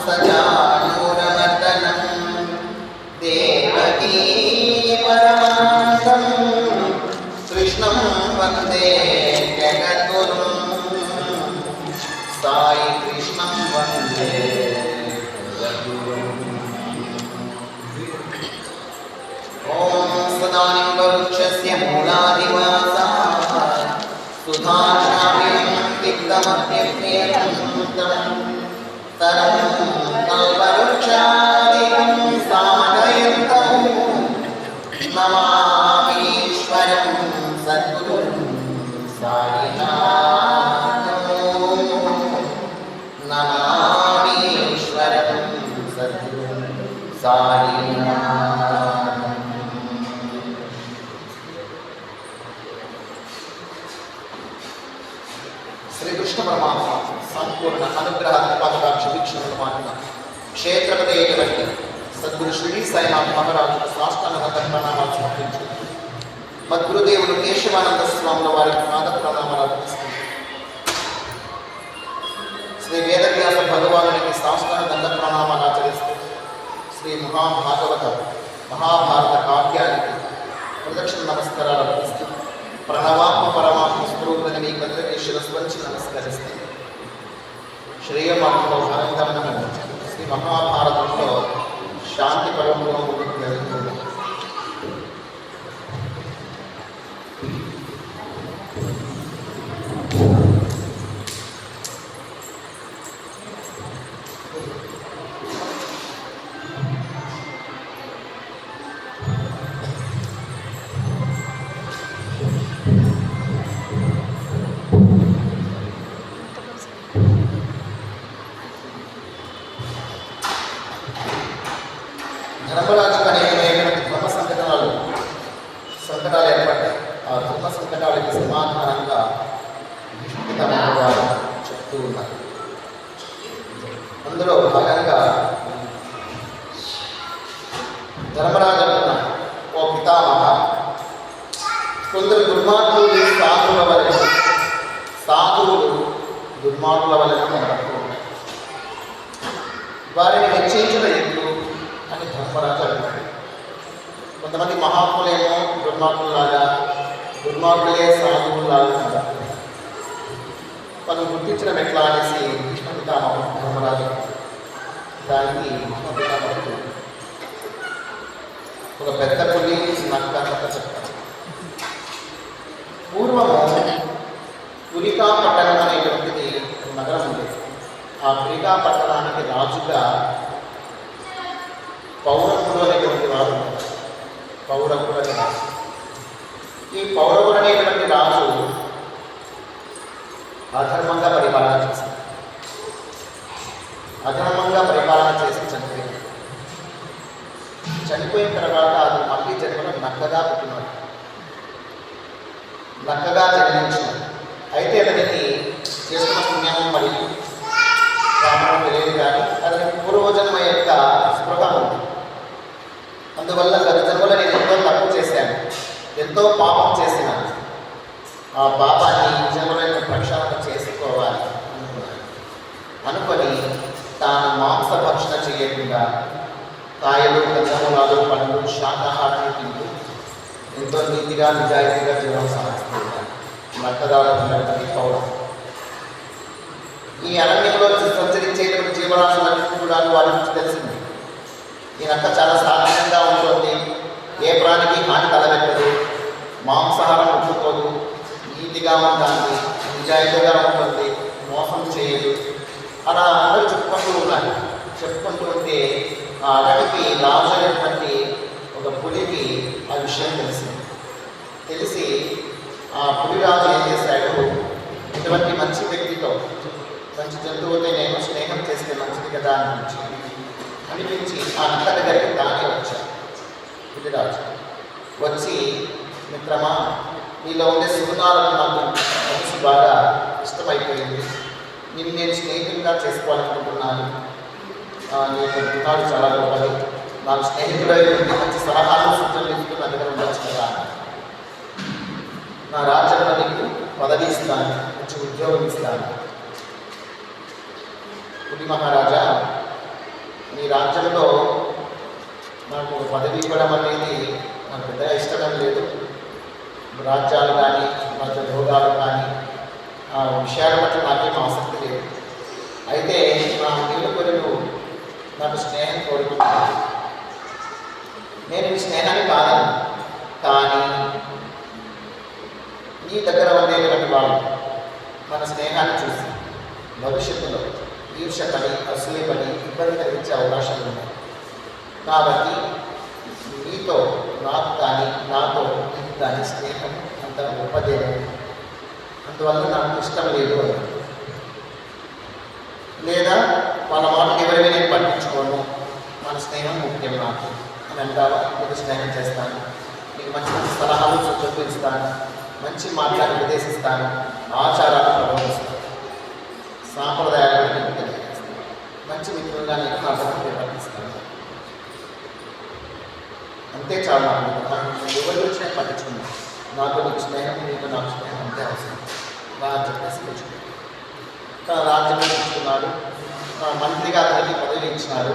సజానూరమర్దనం దేవకీ పరమానందం కృష్ణం వందే జగద్గురుం సాయి కృష్ణం వందే జగద్గురుం. ఓం సదానింబవృక్షస్య మూలాధివాసాత్ సుధాశామినం తిక్తమప్యప్యేతం తరం కల్పవృక్షాదికం సామదయంతం నమామీశ్వరం సద్గురుం సాయినాథం. నమామీశ్వరం సద్గురుం సాయినాథం. శ్రీకృష్ణ పరమాత్మ సంపూర్ణ అనుగ్రహ కృపాకటాక్ష వీక్షణలు మాటిన క్షేత్రపతి అయినటువంటి సద్గురు శ్రీ సాయినాథ్ మహారాజుకు సాష్టాంగ ప్రణామాలు సమర్పించు. మద్గురుదేవుడు కేశవానంద స్వాముల వారికి పాద ప్రణామాలు అర్పిస్తుంది. శ్రీ వేదవ్యాస భగవానునికి సాష్టాంగ దండ ప్రణామాలు ఆచరిస్తూ శ్రీ మహాభాగవత మహాభారత కావ్యానికి ప్రదక్షిణ నమస్కారాలు అర్పిస్తూ ప్రణవాత్మ పరమాత్మ స్వరూపులని మీకందరికీ శిరస్సు వంచి నమస్కరిస్తే శ్రేయమాత్మలో భారతమనము శ్రీ మహాభారతంలో శాంతి పర్వంలో ముందుకు వెళ్తుంది. ధర్మరాజుకు అనేకమైనటువంటి సంకటాలు ఏర్పడ్డాయి. ఆ ధర్మ సంకటాలకి సమాధానంగా వారు చెప్తూ ఉన్నారు. అందులో భాగంగా ధర్మరాజు అన్నాడు, ఓ పితామహ, కొందరు దుర్మార్గులు సాధువులు దుర్మార్గుల వలన నడుపుతూ ఉంటారు. వారిని హెచ్చించిన ఎట్లు అని ధర్మరాజు అన్నాడు. కొంతమంది మహాత్ములేమో దుర్మార్గులాగా, దుర్మార్గులే సాధువులాగా ఉంటారు. మనం గుర్తించడం ఎట్లా అనేసి భీష్మ పితామహుడు ధర్మరాజు దానికి భీష్మ పితామహుడు ఒక పెద్ద పులి నక్క కథ చెప్తారు. పూర్వము పులికా పట్టణం అనేటువంటిది ఒక నగరం ఉండేది. ఆ పులికా పట్టణానికి రాజుగా పౌరవుడు అనేటువంటి వారు ఉన్నారు. పౌరవుడు అనే రాజు. ఈ పౌరవుడు అనేటువంటి రాజు అధర్మంగా పరిపాలన చేశాడు. అధర్మంగా పరిపాలన చేసి చనిపోయాడు. చనిపోయిన తర్వాత అది మళ్ళీ జన్మలో నక్కగా పుట్టినాడు. నక్కగా జన్మించినాడు. అయితే అతనికి చేసుకున్న పుణ్యము మరియు రామణం తెలియదు, కానీ అతని పూర్వజన్మ యొక్క స్పృహ ఉంది. అందువల్ల గత జన్మలో నేను ఎంతో తప్పు చేశాను, ఎంతో పాపం చేసినాను. ఆ పాపాన్ని ఈ జన్మలో ప్రక్షాళన చేసుకోవాలి అనుకొని తాను మాంసభక్షణ చేయకుండా కాయలు, కందమూలాలు, పండ్లు, శాకాహారాన్ని తింటూ ఎంతో నీతిగా నిజాయితీగా జీవనం సాగిస్తూ ఉంటాను. నక్కదారుడు పౌరం. ఈ అరణ్యంలో సంచరించేటువంటి జీవరాశులన్నింటినీ కూడా వారి నుంచి తెలిసింది. ఈ నక్క చాలా సాధారణంగా ఉంటుంది. ఏ ప్రాణికి హాని తలబెట్టదు, మాంసాహారం ముట్టుకోదు, నీతిగా ఉంటుంది, నిజాయితీగా ఉంటుంది, మోసం చేయదు. అలా అందరూ చెప్పుకుంటూ ఉన్నారు. చెప్పుకుంటూ ఉంటే ఆ అడవికి రాజు అనేటువంటి ఒక పులికి ఆ విషయం తెలిసి ఆ పులిరాజు ఏం చేశాడు, ఇటువంటి మంచి వ్యక్తితో, మంచి జంతువుతో నేను స్నేహం చేస్తే మంచిది కదా అనిపించి ఆ నక్క దగ్గరికి తానే వచ్చాడు. పులిరాజు వచ్చి, మిత్రమా, నీలో ఉండే సుగుణాలను నాకు మనసు బాగా ఇష్టమైపోయింది. నేను స్నేహితులుగా చేసుకోవాలనుకుంటున్నాను. నేను గుణాలు చాలా గొప్పది. నాకు స్నేహితులై మంచి సలహాలు సూచనలు ఇస్తూ నా దగ్గర ఉండొచ్చు కదా. నా రాజ్యంలో నీకు పదవి ఇస్తాను, మంచి ఉద్యోగం ఇస్తాను. పులి మహారాజా, ఈ రాజ్యంలో నాకు పదవి ఇవ్వడం అనేది నాకు పెద్దగా ఇష్టం లేదు. రాజ్యాలు కానీ రాజ్య భోగాలు కానీ ఆ విషయాల పట్ల నాకేం ఆసక్తి లేదు. అయితే నా నీలకొరులు నాకు స్నేహం కోరుకుంటున్నాను. నేను ఈ స్నేహాన్ని కాదను, కానీ నీ దగ్గర ఉండేటువంటి వాళ్ళు మన స్నేహాన్ని చూసి భవిష్యత్తులో ఈర్ష్యపడి అసూయపడి ఇబ్బంది కలిగించే అవకాశాలు ఉన్నాయి. కాబట్టి నీతో నాకు కానీ నాతో నీకు కానీ స్నేహం అంత గొప్పదేమో, అందువల్ల నాకు ఇష్టం లేదు అని. లేదా వాళ్ళ మాటలు ఎవరిని నేను పట్టించుకోను, మన స్నేహం ముఖ్యం నాకు అని అంటావా? నీకు స్నేహం చేస్తాను, నీకు మంచి మంచి సలహాలు సూచనలు ఇస్తాను, మంచి మాటలను ఉపదేశిస్తాను, ఆచారాలను ప్రబోధిస్తాను, సాంప్రదాయాలను నీకు తెలియజేస్తాను, మంచి మిత్రులుగా నీకు అర్థం ప్రవర్తిస్తాను. అంతే చాలు. నాకు ఎవరి గురించి నేను పట్టించుకున్నాను. నాకు నీకు స్నేహం, నీకు నాకు స్నేహం అంతే అవసరం. రాజ్యం తీసుకొచ్చుకున్నాడు, తన రాజ్యంలో తీసుకున్నాడు. మంత్రిగా అతనికి పదవి ఇచ్చినాడు.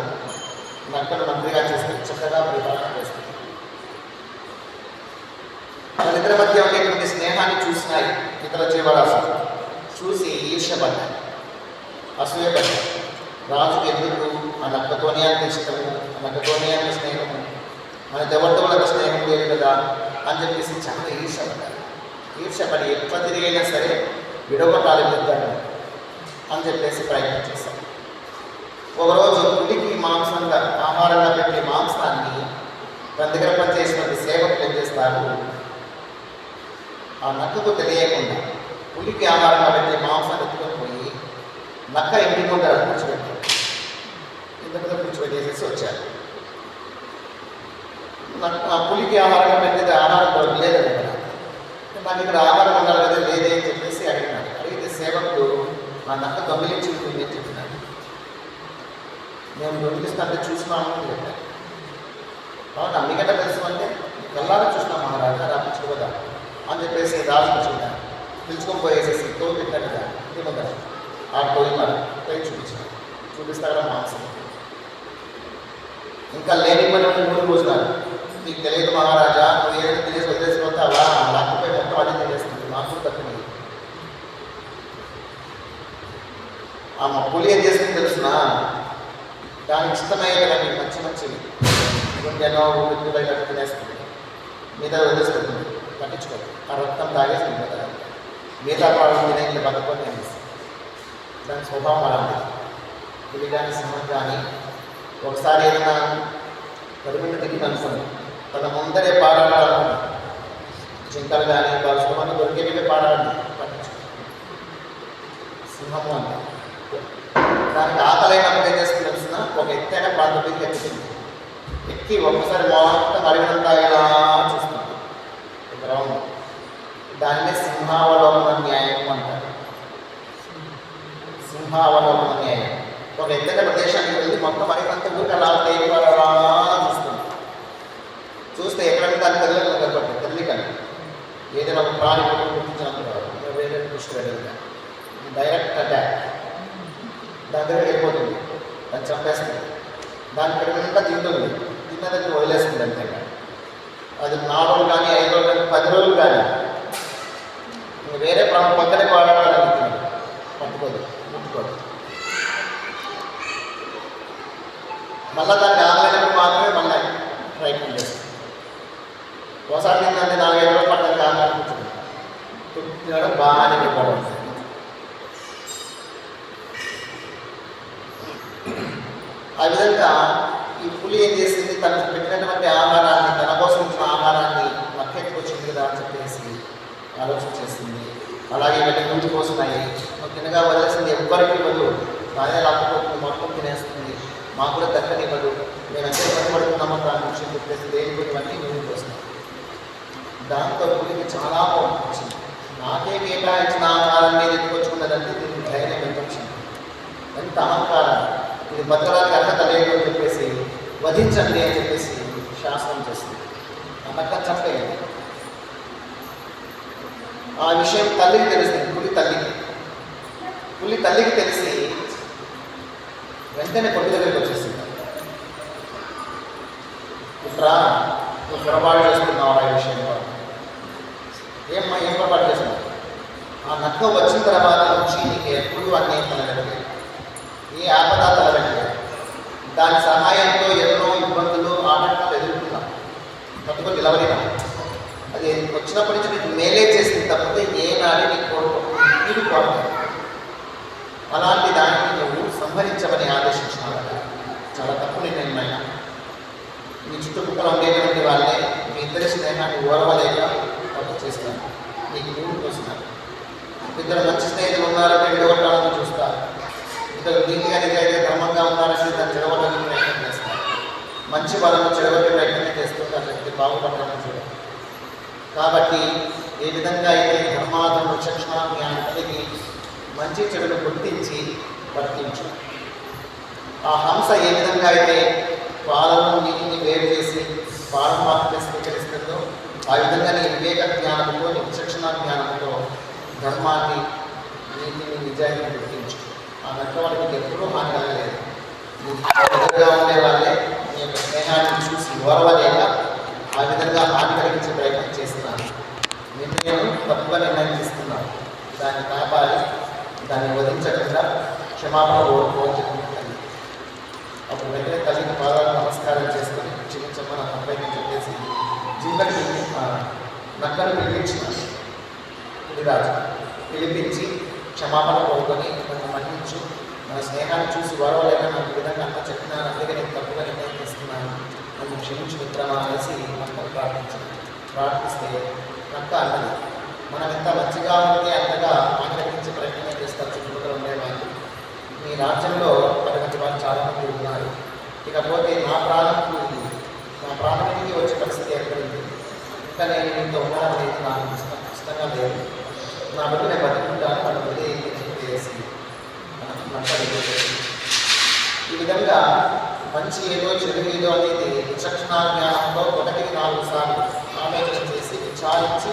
నక్కను మంత్రిగా చేస్తే చక్కగా పరిపాలన చేస్తుంది. వాళ్ళిద్దరి మధ్య ఉండేటువంటి స్నేహాన్ని చూసినాయి ఇతర జీవరాశులు. చూసి ఈర్ష్యపడ్డాయి, అసూయపడ్డాయి. రాజుకి ఎందుకు ఆ నక్కతోనే అంత ఇష్టము, ఆ నక్కతోనే అంత స్నేహము, మనకు ఎవరితో వాళ్ళ స్నేహం లేదు కదా అని చెప్పేసి చాలా ఈర్ష్యపడ్డారు. ఈర్ష్యపడి ఎట్లా తిరిగైనా సరే విడగొట్టాలి ఇద్దరు అని చెప్పేసి ప్రయత్నం చేశారు. ఒకరోజు పులికి మాంసంగా ఆహారంగా పెట్టే మాంసాన్ని తన దగ్గర పనిచేసినటువంటి సేవకులు ఏం చేస్తారు, ఆ నక్కకు తెలియకుండా పులికి ఆహారంగా పెట్టే మాంసాన్ని ఎత్తుకొని పోయి నక్క ఇంటి ముందర కూర్చోబెట్టారు. ఇంటి ముందర కూర్చోబెట్టేసేసి వచ్చారు. పులికి ఆహారంగా పెట్టేది ఆహారం దొరకలేదు కదా, నాకు ఇక్కడ ఆహారం ఉండాలి కదా, లేదే అని చెప్పేసి అడిగినాడు. అడిగితే సేవకుడు ఆ నక్క దొంగిలించి ఉంటుంది అని చెప్పినాడు. మేము దొంగిలిస్తుంటే చూసినాము అని చెప్పాను. కాబట్టి అన్నిగంట తెలుసు అంటే కల్లారా చూసినాం మహారాజా, రాపించుకోదా అని చెప్పేసి రాజు పిలుచుకుంటాను. పిలుచుకొని పోయేసేసి తోలు పెట్టాడు కదా ఇంటి ముందర, ఆ పోయినాడు. పోయి చూపించాడు. చూపిస్తారా మాంసం ఇంకా లేని పని 3 రోజులు. నీకు తెలియదు మహారాజా, నువ్వు ఏదైనా తెలియసి వదిలేసిపోతావా, నాకుపై మొత్తం అది తెలియస్తుంది, నాకు తప్పింది. ఆ పులి ఏం చేస్తుంది తెలుసునా, దానికి ఇష్టమయ్యేది మంచి మంచివి గుండెనో ఉద్యోగ తినేస్తుంది, మీద వదిలేస్తుంది, పట్టించుకోదు. ఆ రక్తం తాగేస్తుంది కదా, మిగతా పాడు తినే ఇట్లా బతుకొని తినేస్తుంది. దాని స్వభావం అలాంటి. పులి కానీ సింహం కానీ ఒకసారి ఏదైనా కడుపున తిరిగి అనుకోండి, తన ముందరే పాడాడాలనుకుంది. జింకలు కానీ బలుసుకొని దొరికేవి పాడాలి, పట్టించుకో. సింహము అంట దానికి ఆకలైనప్పుడు ఏం చేస్తుంది తెలిసిన, ఒక ఎత్తైన ప్రాంతం మీద ఎక్కుతుంది. ఎక్కి ఒక్కసారి మొత్తం అడిగినంత ఇలా చూస్తుంది గ్రౌండ్. దాన్నే సింహావలోకన న్యాయం అంటారు. సింహావలోకన న్యాయం. ఒక ఎత్తైన ప్రదేశానికి వెళ్ళి మొత్తం అడిగినంత ఊరికి అలా చూస్తుంది. చూస్తే ఎక్కడైనా దాని తెలియకండి ఏదైనా ఒక ప్రాణి గుర్తించినప్పుడు వేరే దృష్టి వెళ్ళదు, డైరెక్ట్ అటాక్. దాని దగ్గర వెళ్ళిపోతుంది, దాన్ని చంపేస్తుంది. దాని కడుపునిండా తింటుంది, తిన్న దగ్గర వదిలేస్తుంది అంతే. అది 4 రోజులు కానీ 5 రోజులు కానీ 10 రోజులు కానీ వేరే ప్రాణం పక్కనే పాడాలని పట్టుకోదు, ముట్టుకోదు. మళ్ళీ దానికి ఆగలేనప్పుడు మాత్రమే మళ్ళీ ప్రయత్నం చేస్తుంది. ఒకసారి తిందంటే 4-5 రోజులు పట్టడానికి ఆగలేకపోతుంది, తినడం బాగానే పడదు. ఆ విధంగా ఈ పులి ఏం చేసింది, తనకు పెట్టినటువంటి ఆహారాన్ని, తన కోసం ఇచ్చిన ఆహారాన్ని మక్కెట్టుకు వచ్చింది కదా అని చెప్పేసి ఆలోచన చేసింది. అలాగే వెళ్ళి ముందు కోసినాయి, తినగా వదిలేసింది, ఎవ్వరికి ఇవ్వదు, తానే లాక్కపోతుంది, మొత్తం తినేస్తుంది, మాకు కూడా దక్కనివ్వదు, మేము ఎంత ఇబ్బంది దాని విషయం చెప్పేసి దేని ఇవన్నీ ముందు కోసినాయి. దాంతో పులికి చాలా కోపం వచ్చింది. నాకే కేటాయించిన ఆహారాన్ని ఎత్తుకొచ్చుకున్నదంటే దీనికి ధైర్యం ఎంత వచ్చింది, ఎంత అహంకారం, ఇది బతకడానికి అర్హత లేదు అని చెప్పేసి వధించండి అని చెప్పేసి శాసనం చేసింది. అన్నక్క చంపేయండి. ఆ విషయం తల్లికి తెలిసింది, పులి తల్లికి తెలిసి వెంటనే కొట్టు దగ్గరికి వచ్చేసింది. పుట్రా, నువ్వు పొరపాటు చేస్తున్నావు ఈ విషయంలో. ఏం పొరపాటు చేస్తున్నావు? ఆ నక్క వచ్చిన తర్వాత నుంచి నీకు ఎప్పుడు అన్నీ తలగలేదు, ఏ ఆపద తలగలేదు. దాని సహాయంతో ఎన్నో ఇబ్బందులు ఆటంకాలు ఎదుర్కొన్నాం, తప్పుకొని నిలవలేదా. అది వచ్చినప్పటి నుంచి నీకు మేలే చేసింది తప్పితే ఏనాడే నీకు కోరుకోవాలి. అలాంటి దాన్ని నువ్వు సంహరించమని ఆదేశించినావు. చాలా తప్పు నిర్ణయమైన. మీ చుట్టుపక్కల ఉండేటువంటి వాళ్ళే మీ ఇద్దరి స్నేహాన్ని ఓరవలేక తప్పు చేస్తారు, నీకు దూరం వస్తున్నారు. ఇద్దరు మంచి స్నేహితులు ఉన్నారంటే విడగొట్టాలని చూస్తారు, ఇద్దరు నీతిగా నిజాయితీ ధర్మంగా ఉన్నారంటే దాన్ని చెడగొట్టడానికి ప్రయత్నం చేస్తారు. మంచి వాళ్ళను చెడగొట్టే ప్రయత్నం చేస్తుంటే అట్లా బాగుపడాలని చూడాలి. కాబట్టి ఏ విధంగా అయితే ధర్మాధం విచక్షణ జ్ఞానం కలిగి మంచి చెడును గుర్తించి వర్తించు. ఆ హంస ఏ విధంగా అయితే పాలను నీటిని వేరు చేసి పాలను మాత్రమే స్వీకరిస్తుందో ఆ విధంగా నీ వివేక జ్ఞానంతో నీ విచక్షణ జ్ఞానంతో ధర్మాన్ని నీతిని నిజాన్ని గుర్తించు. ఆ నక్క వాళ్ళకి ఎప్పుడూ హాని కలగలేదు. ఎదురుగా ఉండే వాళ్ళే నీ యొక్క స్నేహాన్ని చూసి ఓర్వలేక ఆ విధంగా హాని కలిగించే ప్రయత్నం చేస్తున్నాను. నేను తప్పుగా నిర్ణయం తీసుకున్నాను, దాన్ని కాపాడి దాన్ని వదిలించకుండా క్షమాపణ కోరుకోవచ్చు. అప్పుడు వెంటనే తల్లికి పాదాలు నమస్కారం చేసుకొని క్షమించమని అబ్బాయిని చెప్పేసి జింకని నక్కను పిలిపించినాను. రాజు పిలిపించి క్షమాపణ కోరుకొని నన్ను మన్నించు, మన స్నేహాన్ని చూసి వరవలేక నాకు ఈ విధంగా అంతా చెప్పినాను, అందుకే నేను తప్పుగా నిర్ణయం తీసుకున్నాను, నన్ను క్షమించు మిత్రమా అనేసి నక్కను ప్రార్థిస్తే నక్క అన్నది, మనం ఎంత మంచిగా ఉంటే అంతగా ఆకర్షించే ప్రయత్నం చేస్తారు చుట్టుపక్కల ఉండేవాళ్ళు. మీ రాజ్యంలో అటువంటి వాళ్ళు చాలామంది ఉన్నారు, ఇకపోతే నా ప్రాణానికి వచ్చే పరిస్థితి ఏర్పడింది. ఇంకా నేను ఇంత ఉండడం అనేది నాకు ఇష్టంగా లేదు, నా బట్టి నేను బతుకుంటాను, మన బట్టి చెప్పేసి ఈ విధంగా మంచి ఏదో చెడు ఏదో అనేది విచక్షణ జ్ఞానంలో 1-4 సార్లు ఆలోచన చేసి విచారించి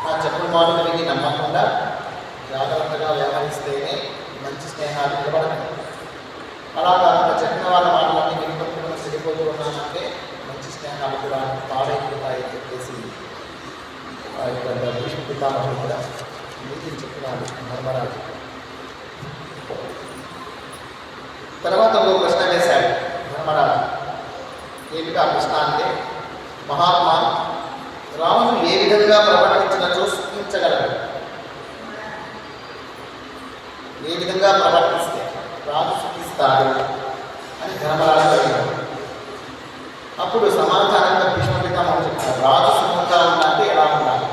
ఆ చెప్పుల మాటలు విని నమ్మకుండా జాగ్రత్తగా వ్యవహరిస్తేనే మంచి స్నేహాలు నిలబడతాయి. అలా కాకుండా చెప్పిన వాళ్ళ మాటలన్నీ వినిపట్టుకుని చెడిపోతూ ఉన్నామంటే మంచి స్నేహాలు కూడా పాడైపోతాయని చెప్పేసి ఆ యొక్క భీష్మ పితామహుడు కూడా నీతిని చెప్పినాడు ధర్మరాజు. తర్వాత ఓ ప్రశ్న వేశాడు ధర్మరాజు. ఏమిటి ఆ ప్రశ్న అంటే, మహాత్మా, రాముడు ఏ విధంగా ప్రవర్తించినచో సుఖించగలడు? ఏ విధంగా ప్రవర్తిస్తే రాజు సుఖిస్తాడు అని ధర్మరాజు అడిగాడు. అప్పుడు సమాధానంగా భీష్మ పితామహుడు చెప్తారు, రాజు సుఖంగా ఉండాలంటే ఎలా ఉండాలి,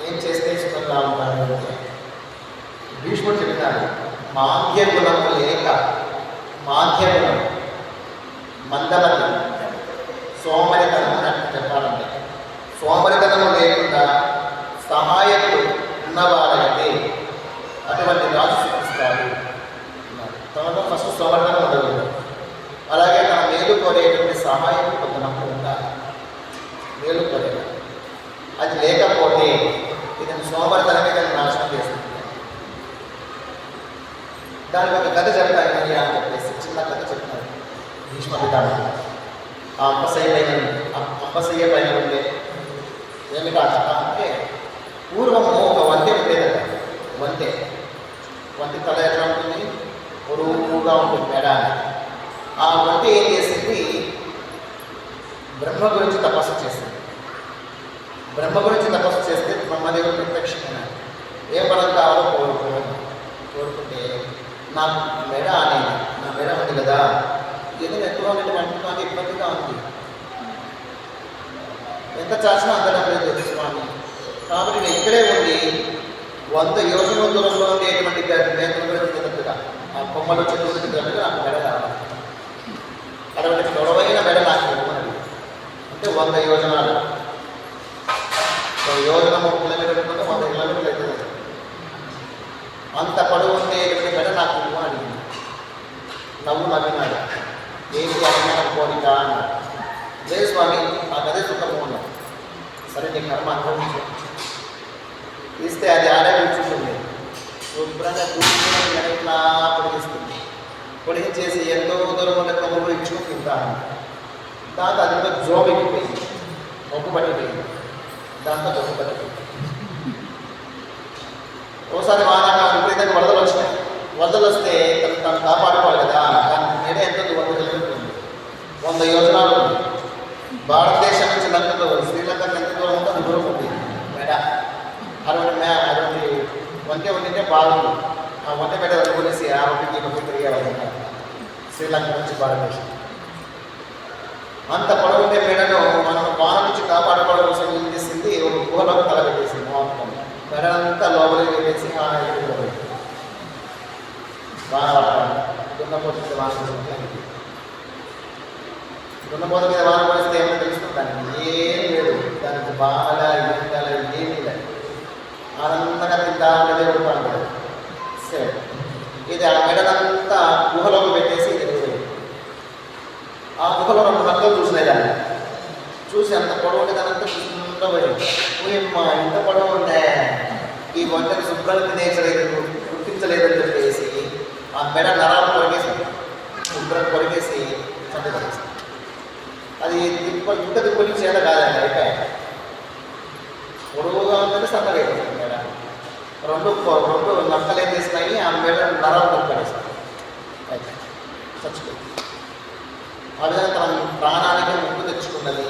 ఏం చేస్తే సుఖంగా ఉంటాడు అంటే భీష్ముడు చెప్తాడు, మాధ్య గుణము లేక, మాధ్య గుణం మందమతి సోమరితనము అని చెప్పాలంటే సోమరితనము లేకుండా సహాయకుడు ఉన్నవాడైతే అటువంటి రాజు సుఖిస్తాడు. తనలో ఫస్ట్ సోమరితనం ఉండదు, అలాగే తన మేలు కోరేటువంటి సహాయం కొంతమంది ఉండాలి, మేలు కోరేది. అది లేకపోతే ఇతను సోమరితనమే దాన్ని నాశనం చేస్తుంది. దానికి ఒక కథ చెప్తాను అని చెప్పేసి చిన్న కథ చెప్తాను భీష్మ పితామహుడు. ఆ అంపశయ్య పైన ఉండే ఏమిటా కథ అంటే, పూర్వము ఒక వంతె ఉండేదట. వంతె తల ఎట్లా ఉంటుంది, పొరుగుగా ఉంటుంది మెడ. ఆ వంతె ఏం చేసింది, బ్రహ్మ గురించి తపస్సు చేసింది. బ్రహ్మ గురించి తపస్సు చేస్తే బ్రహ్మదేవుడు ప్రత్యక్షమైనాడు. ఏ పదం కావాలో కోరుకుంటే నాకు మెడ అనేది, నా మెడ ఉంది కదా, ఏదైనా ఎక్కువ ఉన్నటువంటి నాకు ఇబ్బందిగా ఉంది, ఎంత చాచినా అందడం లేదు స్వామి, కాబట్టి నేను ఇక్కడే ఉండి 100 యోజనల దూరంలో ఉండేటువంటి మేకలు తిరుగుతున్నట్టుగా ఆ కొమ్మలు చెట్లు తిరుగుతున్నట్టుగా నాకు మెడ కావాలి. అటువంటి పొడవైన మెడ నాకు ఇవ్వమని అంటే 100 యోజనాలు, 1 యోజన 3 కిలోమీటర్లు 100 కిలోమీటర్లు అవుతుంది. అంత పొడవు ఉండేటువంటి మెడ నాకు ఇవ్వమని అడిగింది. నవ్వినాడు. ఏంటి అభిమాన కోరిక అన్నాడు. లేదు స్వామి, నాకు అదే సుఖము అన్నాడు. సరే నీ కర్మ అనుభవించు. ఇస్తే అది ఆడే కూర్చుంటుంది, శుభ్రంగా కూర్చుని ఇట్లా పొడిగిస్తుంది. పొడిగించేసి ఎంతో దూరం ఉండే కొమ్మలు ఇచ్చుకుని తింటాను. దాంతో అది ఇంకా జోబు ఎక్కిపోయింది, మొగ్గు పట్టిపోయింది, దాంతో జబ్బు పట్టిపోయింది. ఓసారి వానాకాలం విపరీతంగా వరదలు వచ్చినాయి. వరదలు వస్తే తను కాపాడుకోవాలి కదా, దాని మేడ ఎంత 100 కిలోమీటర్లు, 100 యోజనాలు ఉంది. భారతదేశం నుంచి లంకలో శ్రీలంకకు ఎంత దూరం ఉందో అంత దూరం ఉంది మేడ. అటువంటి వంటే ఉంటే బాగుంది. ఆ వంట మేడ వదిలేసి ఆ ఒకటి తిరిగేవాళ్ళు శ్రీలంక నుంచి భారతదేశం. అంత పొడవు ఉండే మేడను మనం వాన నుంచి కాపాడుకోవడం కోసం ఏం చేసింది, ఒక గుహలోకి తలపెట్టేసింది. మొత్తం మెడంతా లోపలికి వెళ్ళేసి ఆ ఎదుగులో పెట్టి వాన పడతాను. దున్నపోత మీద వాన పడుతుంది. దున్నపోత మీద వాన పడిస్తే ఏమో తెలుస్తుంది, దానికి ఏం లేదు, దానికి బాగా ఎండాల ఏమీ లేదు, ఆనందంగా తింటా ఉండేదే ఉడుతూ ఉంటుంది. సరే, ఇది ఆ మెడనంతా గుహలోకి పెట్టేసి ఎదుగుపోయింది. ఆ గుహలో 2 నక్కలు చూసినాయి. దాన్ని చూసి అంత పొడవు ఉంటే దానంతా చూసుకుంటూ పోయింది. ఊయమ్మా ఇంత పొడవు ఉండే, ఈ వంటను శుభ్రంగా తినేసలేదు, గుర్తించలేదని చెప్పేసి ఆ మెడ నరాలు కొరిగేసి శుభ్రం కొరిగేసి చంపేసి అది ఇంత దిక్కుని చేత కాదండి. అయిపోయి పొడవుగా ఉందంటే సన్నలేదు మెడ. 2 నక్కలు ఏం చేసినాయి, ఆ మెడ నరాలు కొరిపడేసాయి, అయితే చచ్చిపోయింది. ఆ విధంగా తన ప్రాణానికి ముప్పు తెచ్చుకున్నది.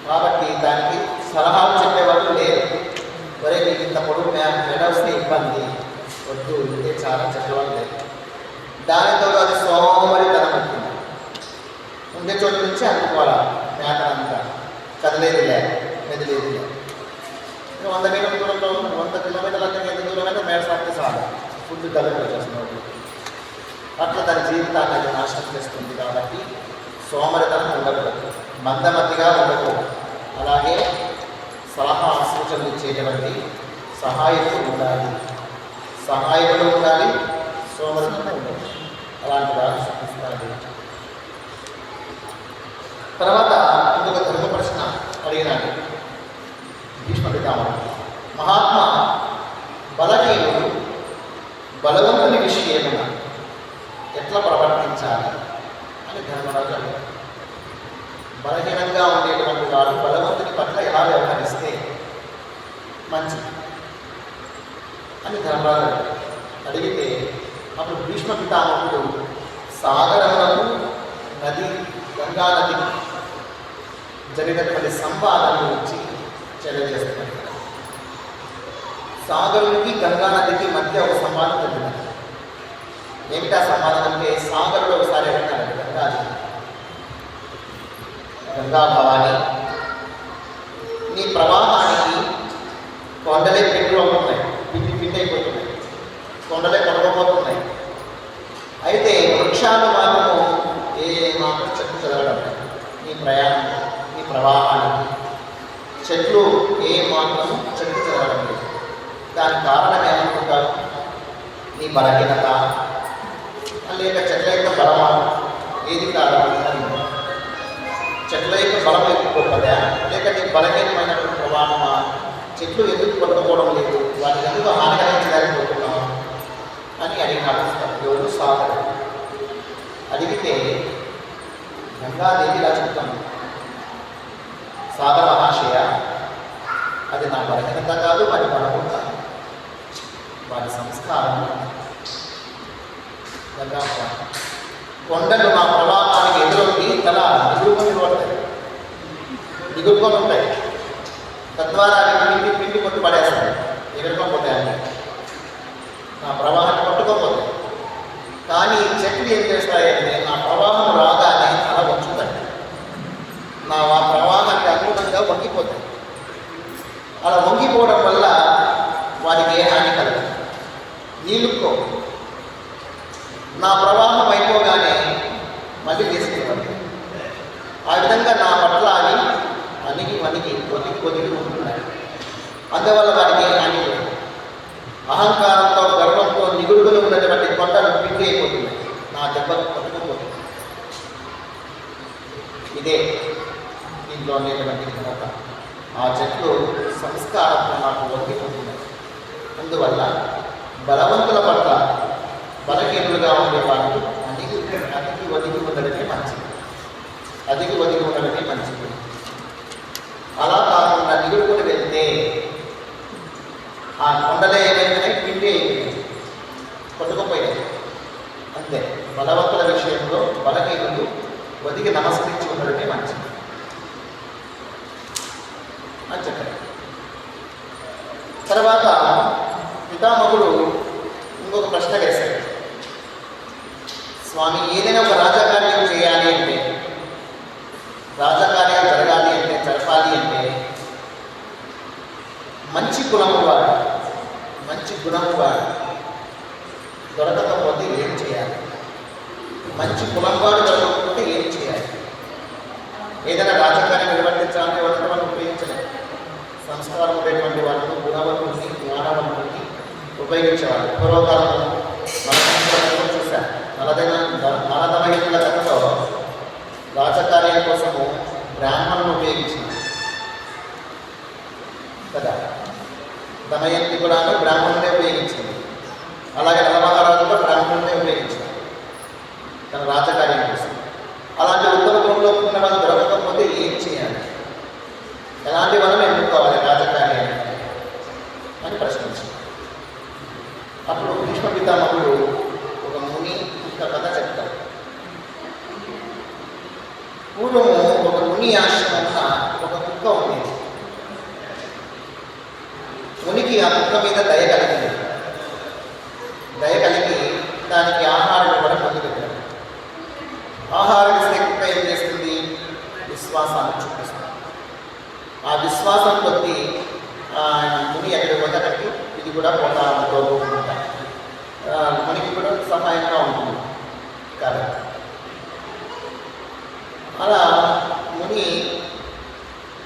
కాబట్టి దానికి సలహాలు చెప్పేవాళ్ళు లేరు. ఒరే నీకు ఇంత పొడుగు మెడ వస్తే ఇబ్బంది, వద్దు ఇంతే చాలా చెప్పేవాళ్ళు లేదు. దానితో అది సోమరితనం పట్టింది. ఉండే చోటు నుంచి అందుకోవాలా మేకనంతా, కదలేదు లేదు, మెదిలేదు లేదు. 100 మీటర్ల దూరంలో 100 కిలోమీటర్ల ఎంత దూరమైనా మేడ సాగితే చాలు, ఫుడ్ దగ్గర వచ్చేస్తున్నారు. అట్లా దాని జీవితాన్ని అది నాశనం చేస్తుంది. కాబట్టి సోమరితనం ఉండకూడదు, మందమతిగా ఉండకూడదు. అలాగే సలహా సూచనలు ఇచ్చేటువంటి సహాయకులు ఉండాలి, సహాయకులు ఉండాలి, సోమరితనం ఉండాలి. అలాంటి వారు చూపిస్తారు. తర్వాత ఇంకొక ధర్మ ప్రశ్న అడిగినాడు భీష్మ పితామహుడు. మహాత్మా బలహీనుడు బలవంతుని విషయమున ఎట్లా ప్రవర్తించాలి అని ధర్మరాజు అడిగాడు. బలహీనంగా ఉండేటువంటి వాడు బలవంతుని పట్ల ఎలా వ్యవహరిస్తే మంచిది అని ధర్మరాజు అడిగితే, అప్పుడు భీష్మ పితామహుడు సాగరములకు నది, గంగా నదికి జరిగినటువంటి సంవాదం గురించి తెలియజేస్తున్నాడు. సాగరునికి గంగా నదికి మధ్య ఒక సంవాదం జరిగినది. ఏమిటా సంవాదం అంటే, సాగరుడు ఒకసారి అడిగినాడు, గంగా భవాని నీ ప్రవాహానికి కొండలే పిండి అవుతున్నాయి, పిండి అయిపోతున్నాయి, కొండలే పడకపోతున్నాయి. అయితే వృక్షాలు మాత్రము ఏ మాత్రం చెట్టు చదవడం నీ ప్రయాణం, నీ ప్రవాహానికి చెట్లు ఏ మాత్రము చెట్టు చదవడం లేదు. దానికి కారణం ఏమనుకుంటారు? నీ బలహీనత, లేక చెట్ల యొక్క బలమా? ఏది కారణం? చెట్ల యొక్క బలం ఎక్కువ గొప్పదా, లేక నీ బలహీనమైనటువంటి ప్రవాహమా? చెట్లు ఎందుకు కొట్టుకోవడం లేదు, వాటికి ఎందుకు హాని కలిగించడానికి పోతున్నావా అని అడిగినాడు. ఎవరు? సాగరు. అడిగితే గంగాదేవి ఇలా చెప్తాను, సాగర మహాశయ, అది నా బలహీనత కాదు, వాటి బలము కాదు, వాటి సంస్కారం. గంగా కొండలు మా ప్రవాహానికి ఎదురొచ్చి తల దిగురుకొని ఉంటాయి, తద్వారా అవి పిండి కొట్టు పడేస్తాయి, ఎగురుకోపోతాయి, నా ప్రవాహాన్ని కొట్టుకోపోతాయి. కానీ చెట్లు ఏం చేస్తాయంటే, నా ప్రవాహం రాగానే అలా వంచుతాయి, నా ప్రవాహానికి అనుగుణంగా వంగిపోతాయి. అలా వంగిపోవడం వల్ల వాటికి ఏ హాని కలగదు, నీళ్ళుకో. నా ప్రవాహం అయిపోగానే మళ్ళీ తీసుకెళ్ళాలి. ఆ విధంగా నా పట్ల అవి వణికి కొద్దిగా ఉంటున్నాయి. అందువల్ల వాటికి ఏ హాని లేదు. అహంకారంతో, గర్వంతో నిగుడుగులు ఉన్నటువంటి కొండలు పిండి అయిపోతున్నాయి, నా దెబ్బలు పట్టుకుపోతుంది. ఇదే దీంట్లో ఉండేటువంటి ఘనత. ఆ చెట్లు సంస్కారంతో నాకు వంగిపోతున్నాయి. అందువల్ల బలవంతుల పట్ల బలహీనులుగా ఉండే వాళ్ళు అణిగి ఉండడమే మంచిది. అదికి ఒదిగి ఉండడమే మంచిది. అలా కాకుండా దిగుడుకొని వెళ్తే ఆ కొండలే ఏమైందనే పిండి అయిపోయింది, కొట్టుకుపోయాయి. అంతే. బలవంతుల విషయంలో బలహీనులు ఒదిగి నమస్కరించి ఉండడమే మంచిది అని చెప్పారు. తర్వాత పితామహుడు ఇంకొక ప్రశ్న వేశాడు. స్వామి, ఏదైనా ఒక రాజకార్యం చేయాలి అంటే, రాజకార్యం జరగాలి అంటే, జరపాలి అంటే మంచి గుణము వాడు, మంచి గుణము వాడు దొరకకపోతే ఏం చేయాలి? మంచి కులం వాడు దొరకకపోతే ఏం చేయాలి? ఏదైనా రాజకార్యం నిర్వర్తించాలంటే వాళ్ళని మనం ఉపయోగించలేదు. సంస్కారం ఉండేటువంటి వాళ్ళను, గుణవంతుల్ని, జ్ఞానవంతుల్ని ఉపయోగించేవాళ్ళు. పూర్వకాలంలో మన చూశారు. నలదమయుల కథలో రాజకార్యం కోసము బ్రాహ్మణులను ఉపయోగించింది కదా. దమయంతి కూడా బ్రాహ్మణులే ఉపయోగించింది. అలాగే నలమహారాజు కూడా బ్రాహ్మణులే ఉపయోగించింది తన రాజకార్యం కోసం. అలాంటి ఉత్తమ గుణంలో ఉన్న వాళ్ళు దొరకకపోతే ఏం చేయాలి? ఎలాంటి మనం ఎన్నుకోవాలి రాజకార్యాన్ని అని ప్రశ్నించింది. అప్పుడు భీష్మ పితామహుడు ఒక ముని ఒక కథ చెప్తాడు. పూర్వము ఒక ముని ఆశ్రమంలో ఒక కుక్క ఉండేది. మునికి ఆ కుక్క మీద దయ కలిగింది. దయ కలిగి దానికి ఆహారం ఇవ్వడం మొదలుపెట్టాడు. ఆహారం ఇస్తే కుక్క ఏం చేస్తుంది? విశ్వాసాన్ని చూపిస్తుంది. ఆ విశ్వాసం కొద్దీ ముని ఎక్కడికి పోతే అక్కడికి ఇది కూడా పోతా ఉంటాయి. మునికి కూడా సహాయంగా ఉంటుంది కాబట్టి. అలా ముని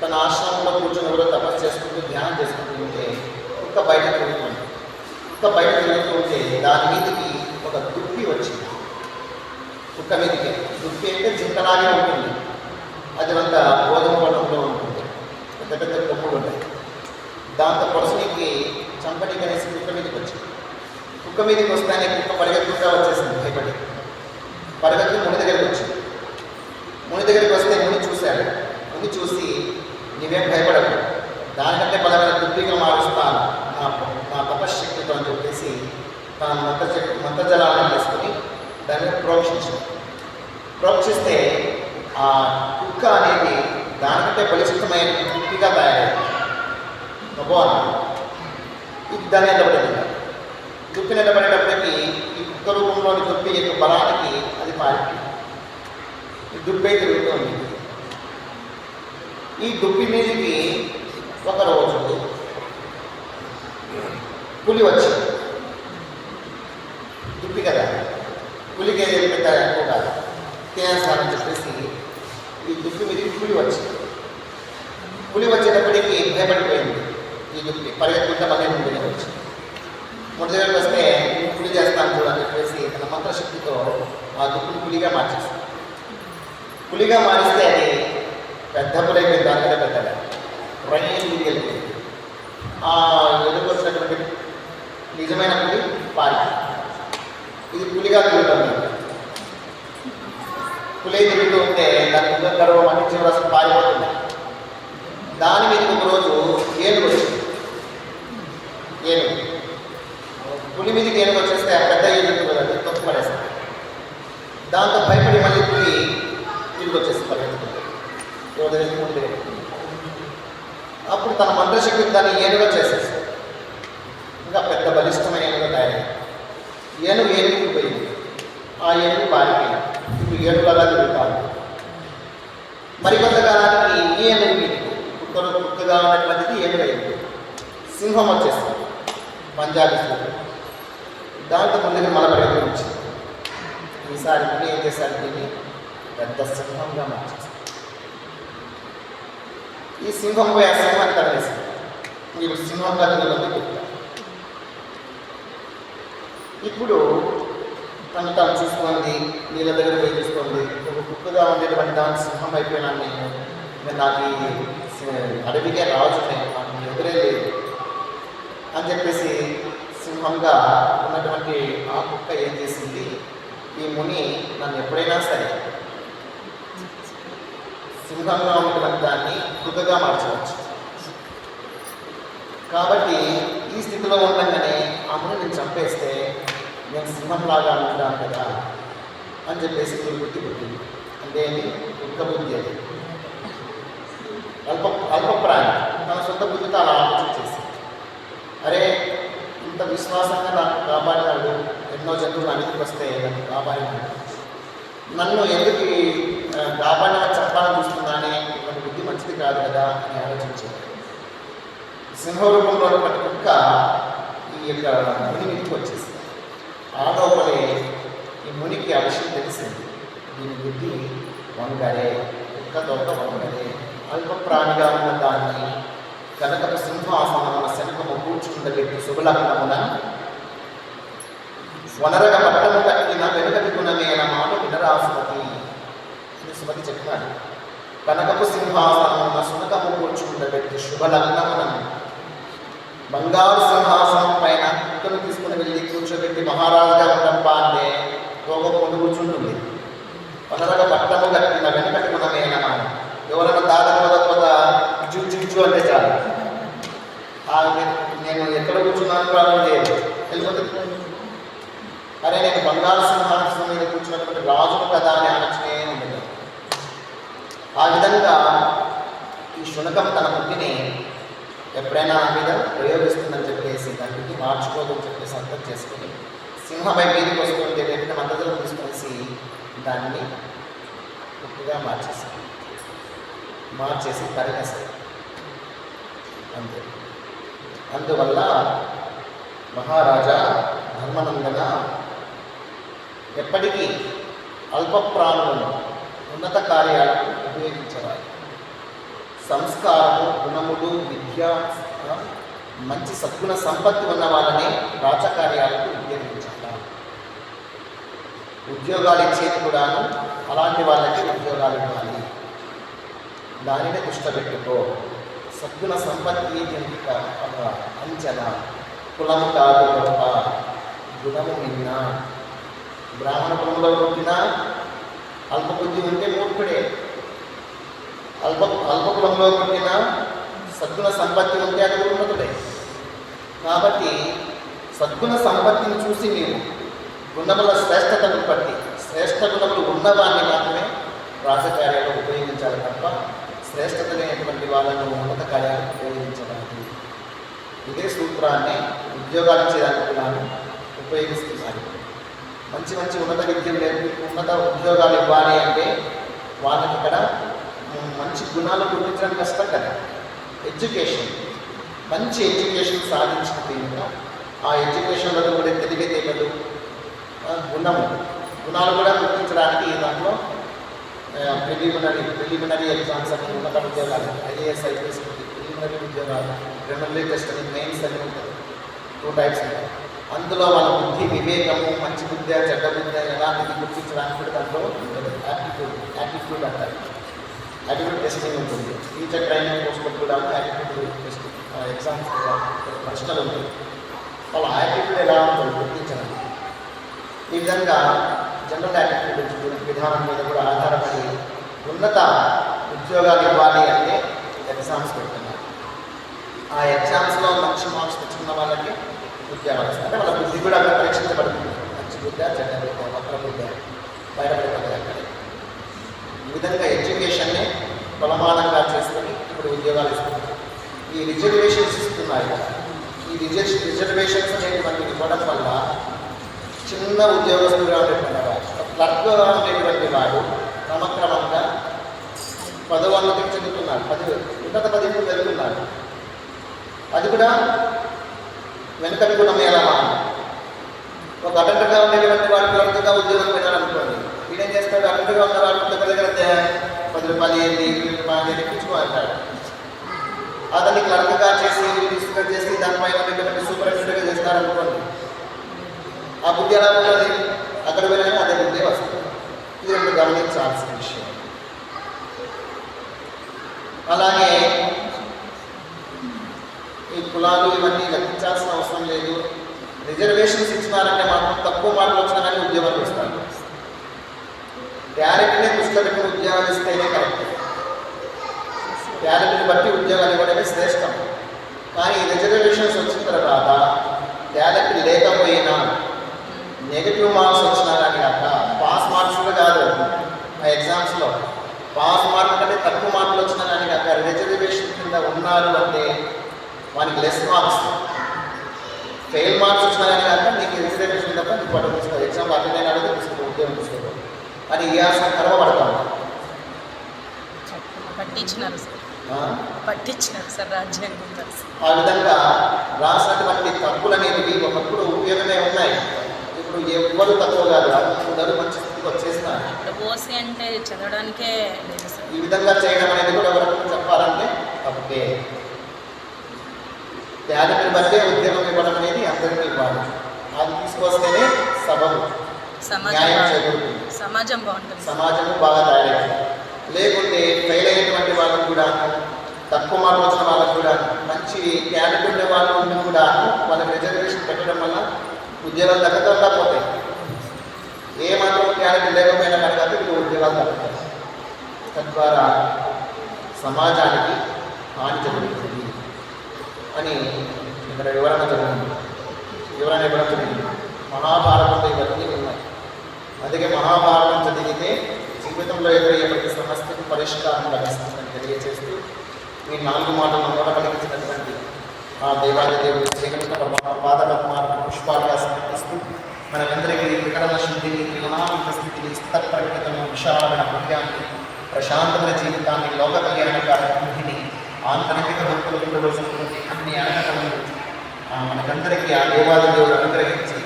తన ఆశ్రమంలో కూర్చొని ఎవరో తపస్సు చేసుకుంటూ ధ్యానం చేసుకుంటూ ఉంటే కుక్క బయట తిరుగుతుంది. కుక్క బయట తిరుగుతూ ఉంటే దాని మీదకి ఒక దుప్పి వచ్చింది. కుక్క మీదకి దుప్పి అంటే జింకలాగే ఉంటుంది. అది అంత గోధుమ వర్ణంలో ఉంటుంది. పెద్ద పెద్ద కొమ్ములు ఉంటాయి. దాంతో పొడసనికి చంపటి కనేసి కుక్క మీదకి వచ్చింది. కుక్క మీదకి వస్తానే కుక్క పరిగెత్తుగా వచ్చేసింది. భయపడి పరిగెత్తి ముని దగ్గరికి వచ్చింది. ముని దగ్గరికి వస్తే ముని చూశాడు. ముని చూసి, నీవేం భయపడకు, దానికంటే బలమైన దుప్పిగా మారుస్తాను నా తపశ్శక్తితో అని చెప్పేసి తన మంత్రజలాలను తీసుకుని దాన్ని ప్రోక్షిస్తే ఆ కుక్క అనేది దానికంటే బలిష్టమైన దుప్పిగా తయారైంది. బాగుంది. ఇది దాన్ని నిలబడింది. దుప్పి నిలబడేటప్పటికీ ఈ కుక్క రూపంలోని దుప్పి యొక్క బలానికి అది పారిపోయింది. ఈ దుప్పి తిరుగుతుంది. ఈ దుప్పి మీదకి ఒకరోజు పులి వచ్చింది. దుప్పి కదా, పులికి ఏది పెట్టారు ఎక్కువ కాదు, తినేస్తానని చెప్పేసి ఈ దుప్పి మీదకి పులి వచ్చింది. పులి వచ్చేటప్పటికి భయపడిపోయింది. ఈ దుప్పి పరిగెత్తుకుంటే మళ్ళీ ముందుగా వచ్చింది. ముందు దగ్గరికి వస్తే పులి చేస్తాను చూడని చెప్పేసి తన మంత్రశక్తితో ఆ దుప్పిని పులిగా మార్చేస్తుంది. పులిగా మారిస్తే అది పెద్ద పులి అయిపోయింది. దానికంటే పెద్దగా రైలు వెళ్ళిపోయింది. ఆ ఎదురు వచ్చినటువంటి నిజమైన పులి పారి ఇది పులిగా తిరుగుతుంది. పులి తిరుగుతూ ఉంటే దాని గర్వం అన్ని చివరి అసలు పారిపోతుంది. దాని మీద ఒకరోజు ఏనుగు వచ్చింది. ఏనుగు పులి మీదకి ఏనుగు వచ్చేస్తే ఆ పెద్ద ఏనుగు కదా తొక్కు పడేస్తుంది. దాంతో భయపడి మళ్ళీ పులి తిరిగి వచ్చేసి పరిగెత్తుకుంటుంది. ముందు అప్పుడు తన మంత్రశక్తిని దాన్ని ఏనుగా చేసేస్తుంది. ఇంకా పెద్ద బలిష్టమైన ఏనుగా తయారైంది. ఏనుగుకి పోయింది. ఆ ఏనుగు పారిపోయింది. ఇప్పుడు ఏనుగులాగా తిరుగుతాను. మరికొంతకాలానికి ఈ ఏనుగు కుక్కగా ఉన్నటువంటిది ఏనుగు అయింది. సింహం వచ్చేస్తుంది. పంజాబీ సింహం. దాంతో ముందుగా మన పరిగెత్తించింది. ఈసారి పులి ఏం చేశారు? దీన్ని పెద్ద సింహంగా మార్చేస్తుంది. ఈ సింహం పోయి ఆ సింహాన్ని తరలేసింది. మీరు సింహంగా తిరుగుతుంది కుక్క. ఇప్పుడు తను తాను చూసుకోండి, నీళ్ళ దగ్గర పోయి చూసుకోండి. ఒక కుక్కగా ఉండేటువంటి దాని సింహం అయిపోయినాను నేను నాకు ఈ అడవికే రాజు, నాకు ఎదురే లేదు అని చెప్పేసి సింహంగా ఉన్నటువంటి ఆ కుక్క ఏం చేసింది? ఈ ముని నన్ను ఎప్పుడైనా సరే సింహంగా ఉన్నటువంటి దాన్ని మృగగా మార్చవచ్చు. కాబట్టి ఈ స్థితిలో ఉండగానే అమ్మను నేను చంపేస్తే నేను సింహంలాగా ఉంటాను కదా అని చెప్పేసి దుర్బుద్ధి పుట్టింది. అంటే దుర్గ బుద్ధి అది అల్పప్రాయం. తన సొంత బుద్ధితో అలా ఆలోచించేసి, అరే ఇంత విశ్వాసంగా నాకు కాపాడినాడు, ఎన్నో జంతువులు అన్నిటికి వస్తే నన్ను కాపాడినాడు, నన్ను ఎందుకు కాపాడిన చెప్పాలని చూస్తున్నానే, ఇటువంటి బుద్ధి మంచిది కాదు కదా అని ఆలోచించాడు. సింహరూపంలో ఉన్నటువంటి కుక్క ఈ యొక్క ముని మీదకి వచ్చేసింది. ఆ లోపలే ఈ మునికి ఆ విషయం తెలిసింది. దీని బుద్ధి వంగరే, కుక్క తోక వంగరే, అల్ప ప్రాణిగా ఉన్న దాన్ని కనకపు సింహాసనమున శనకము కూర్చుండబెట్టి శుభలగ్నమున వనరగ పట్టము కట్టిన వెనుకటి గుణమేన మాట వినరాసుమతి అని సుమతి చెప్పినాడు. కనకపు సింహాసనమున సునకము కూర్చుండబెట్టి శుభలగ్నమున బంగారు సింహాసనం పైన కుక్కను తీసుకుని వెళ్ళి కూర్చోబెట్టి మహారాజుగా ఉండప్పా అంటే రోగకుండా కూర్చుంటుంది. వనరగ పట్టము కట్టిన వెనుకటి గుణమేన మాట, ఎవరైనా దాదాపు జుజ్జు అంటే చాలు, నేను ఎక్కడ కూర్చున్నాను ప్రాబ్లం లేదు, వెళ్ళిపోతుంది. అరే నేను బంగారు సింహాసనం మీద కూర్చున్నటువంటి రాజును కదా అని ఆలోచనే ఉండదు. ఆ విధంగా ఈ శునకం తన బుద్ధిని ఎప్పుడైనా ఆ మీద ప్రయోగిస్తుందని చెప్పేసి దాని బుద్ధి మార్చుకోదని చెప్పేసి అర్థం చేసుకుని సింహమై మీదకి వస్తుంటే వెంటనే మద్దతులు తీసుకొనేసి దాన్ని కుక్కగా మార్చేసి తరిగేస్తాయి. అంతే. అందువల్ల మహారాజా ధర్మనందన ఎప్పటికీ అల్ప ప్రాణులను ఉన్నత కార్యాలకు ఉపయోగించవాలి. సంస్కారము, గుణములు, విద్య, మంచి సద్గుణ సంపత్తి ఉన్న వాళ్ళని రాజకార్యాలకు ఉపయోగించాలి. ఉద్యోగాలు ఇచ్చేది కూడాను అలాంటి వాళ్ళకి ఉద్యోగాలు ఇవ్వాలి. దానిని దృష్టిపెట్టుకో. సద్గుణ సంపత్తి జనిక అంచనా, కులము కాదు గొప్ప, గుణము మిన్న. బ్రాహ్మణ కులంలో పుట్టిన అల్పబుద్ధి ఉంటే మూర్ఖుడే, అల్పకులంలో పుట్టిన సద్గుణ సంపత్తి ఉంటే అది ఉన్నతుడే. కాబట్టి సద్గుణ సంపత్తిని చూసి మీరు గుణముల శ్రేష్టతను బట్టి శ్రేష్ఠ గుణములు ఉన్నవాన్ని మాత్రమే రాజకార్యాలు ఉపయోగించాలి తప్ప శ్రేష్టత లేనటువంటి వాళ్ళను ఉన్నత కార్యాలకు ఉపయోగించడానికి. ఇదే సూత్రాన్ని ఉద్యోగాలు చేయడానికి ఉపయోగిస్తున్నారు. మంచి మంచి ఉన్నత విద్యలు ఉన్నత ఉద్యోగాలు ఇవ్వాలి అంటే వాళ్ళకి ఇక్కడ మంచి గుణాలు గుర్తించడం కష్టం కదా. ఎడ్యుకేషన్, మంచి ఎడ్యుకేషన్ సాధించిన తీరుగా ఆ ఎడ్యుకేషన్లో కూడా తెలివితేటలు, గుణాలు కూడా గుర్తించడానికి దాంట్లో ప్రిలిమినరీ ఎగ్జామ్స్ అని ఉన్నత ఉద్యోగాలు, ఐఏఎస్ ఐపీఎస్ ప్రిలిమినరీ ఉద్యోగాలు, ప్రిలిమినరీ టెస్ట్ అని, మెయిన్స్ అని ఉంటుంది. 2 టైప్స్ ఉంటాయి. అందులో వాళ్ళ బుద్ధి, వివేకము, మంచి బుద్ధి, చెడ్డ బుద్ధి ఎలాంటిది గుర్తించడానికి కూడా దాంట్లో ఉంటుంది. యాప్టిట్యూడ్ అంటారు. యాటిట్యూడ్ టెస్టింగ్ ఉంటుంది. టీచర్ ట్రైనింగ్ పోస్టులకు కూడా యాటిట్యూడ్ టెస్టింగ్ ఎగ్జామ్స్ ప్రశ్నలు ఉంటాయి. వాళ్ళ యాటిట్యూడ్ ఎలా ఉంటుంది గుర్తించడానికి. ఈ విధంగా జనరల్ యాటిట్యూడ్ విధానం మీద కూడా ఆధారపడి ఉన్నత ఉద్యోగాలు ఇవ్వాలి అంటే ఎగ్జామ్స్ పెడుతున్నారు. ఆ ఎగ్జామ్స్లో మంచి మార్క్స్ తెచ్చుకున్న వాళ్ళకి ఉద్యోగాలు వస్తాయి. అంటే వాళ్ళ బుద్ధి కూడా అక్కడ పరీక్షించబడుతుంది. మంచి బుద్ధి, చెడ్డ బుద్ధి, వక్ర బుద్ధి బయటపడుతుంది అక్కడ. ఈ విధంగా ఎడ్యుకేషన్ని ప్రమాణంగా చేసుకొని ఇప్పుడు ఉద్యోగాలు ఇస్తున్నారు. ఈ రిజర్వేషన్స్ ఇస్తున్నారు కదా. ఈ రిజర్వేషన్స్ అనేటువంటి ఇవ్వడం వల్ల చిన్న ఉద్యోగస్తులుగా ఉండేటువంటి వాడు, క్లర్క్గా ఉండేటువంటి వాడు క్రమక్రమంగా పదోన్నతికి చెందుతున్నాడు, ఉన్నత పదవికి వెళ్తున్నాడు. అది కూడా వెనుకటి గుణం ఎలా ఒక అటెండర్గా ఉండేటువంటి వాడు క్లర్క్గా ఉద్యోగం పెట్టాలనుకోండి. వీడేం చేస్తాడు? అటెండర్గా ఉన్న వాడు దగ్గర 10 రూపాయలు, 20 రూపాయలు ఎక్కించుకోమంటాడు. అతన్ని క్లర్క్గా చేసి డిస్కస్ చేసి దానిపైన ఉండేటువంటి సూపరింటెండెంట్గా చేస్తారనుకోండి. ఆ బుద్ధి ఎలా ఉంటుంది? అక్కడ వెళ్ళినా అదే బుద్ధి వస్తుంది. ఇది రెండు గమనించాల్సిన విషయం. అలాగే ఈ కులాలు ఇవన్నీ లెక్కించాల్సిన అవసరం లేదు. రిజర్వేషన్స్ ఇచ్చినారంటే మాత్రం తక్కువ మార్కులు వచ్చినా కానీ ఉద్యోగాలు ఇస్తారు. డైరెక్ట్గా దృష్టిలో పెట్టిన ఉద్యోగాలు ఇస్తేనే కరెక్ట్. టాలెంట్ని బట్టి ఉద్యోగాలు ఇవ్వడమే శ్రేష్టం. కానీ రిజర్వేషన్స్ వచ్చిన తర్వాత టాలెంట్ లేకపోయినా నెగిటివ్ మార్క్స్ వచ్చినా కానీ కాక పాస్ మార్క్స్ కూడా కాదు, ఆ ఎగ్జామ్స్లో పాస్ మార్క్ కంటే తక్కువ మార్కులు వచ్చినా కానీ కాక రిజర్వేషన్ కింద ఉన్నారు అంటే వానికి లెస్ మార్క్స్. ఫెయిల్ మార్క్స్ వచ్చినా కానీ కాక నీకు రిజర్వేషన్ తప్ప నీకు పట్టు తీసుకోవాలి, ఎగ్జామ్ అటెండ్ అయినా అడిగితే తీసుకో, ఉద్యోగం తీసుకోవాలి అని ఈ ఆశ గర్వపడతాం. పట్టించినారు సార్ రాజ్యాంగం. ఆ విధంగా రాసినటువంటి తప్పులు అనేవి ఒకప్పుడు ఉపయోగమే ఉన్నాయి, ఇప్పుడు ఎవ్వరు తక్కువ కాదు, అందరూ మంచి స్థితికి వచ్చేసినారు. ఓసీ అంటే చదవడానికే లేదు సార్. ఈ విధంగా చేయడం అనేది కూడా ఎవరికి చెప్పాలంటే తప్పే. త్యాగని బట్టే ఉద్యోగం ఇవ్వడం అనేది అందరికీ ఇవ్వాలి. అది తీసుకొస్తేనే సభలు న్యాయం చేకూరుతుంది, సమాజం బాగుంటుంది, సమాజము బాగా తయారవుతుంది. లేకుంటే ఫెయిల్ అయినటువంటి వాళ్ళకు కూడా, తక్కువ మార్కులు వచ్చిన వాళ్ళకు కూడా, మంచి టాలెంట్ ఉండే వాళ్ళు ఉండి కూడా వాళ్ళకి రిజర్వేషన్ పెట్టడం వల్ల ఉద్యోగాలు తగ్గకుండా పోతాయి. ఏ మాత్రం టాలెంట్ లేకపోయినా కనుక ఇప్పుడు ఉద్యోగాలు తగ్గుతాయి. తద్వారా సమాజానికి హాని జరుగుతుంది అని ఇక్కడ వివరణ జరుగుతుంది. వివరణ ఇవ్వడం జరిగింది. మహాభారతంలో ఇవన్నీ ఉన్నాయి. అందుకే మహాభారతం చదివితే జీవితంలో ఎదురయ్యే ప్రతి సమస్యకు పరిష్కారం లభిస్తుందని తెలియజేస్తూ ఈ 4 మాటలు నమ్మకలిగించినటువంటి ఆ దేవాది దేవుడు శ్రీకృష్ణ పాదపద్మాలకు పుష్పాలుగా సమర్పిస్తూ మనకందరికీ వికటన శుద్ధిని, త్రిగుణాత్మక స్థితిని, స్థితప్రజ్ఞతను, విశాలమైన హృదయాన్ని, ప్రశాంతమైన జీవితాన్ని, లోక కళ్యాణకార బుద్ధిని, ఆంతరిక భక్తులు ఉండవలసినటువంటి అన్ని అర్హతలను మనకందరికీ ఆ దేవాది దేవుడు అనుగ్రహించి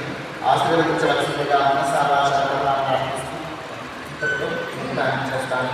ఆశీర్వదించవలసిందిగా మనసారా ప్రార్థిస్తూ ఇంతటితో చేస్తాను.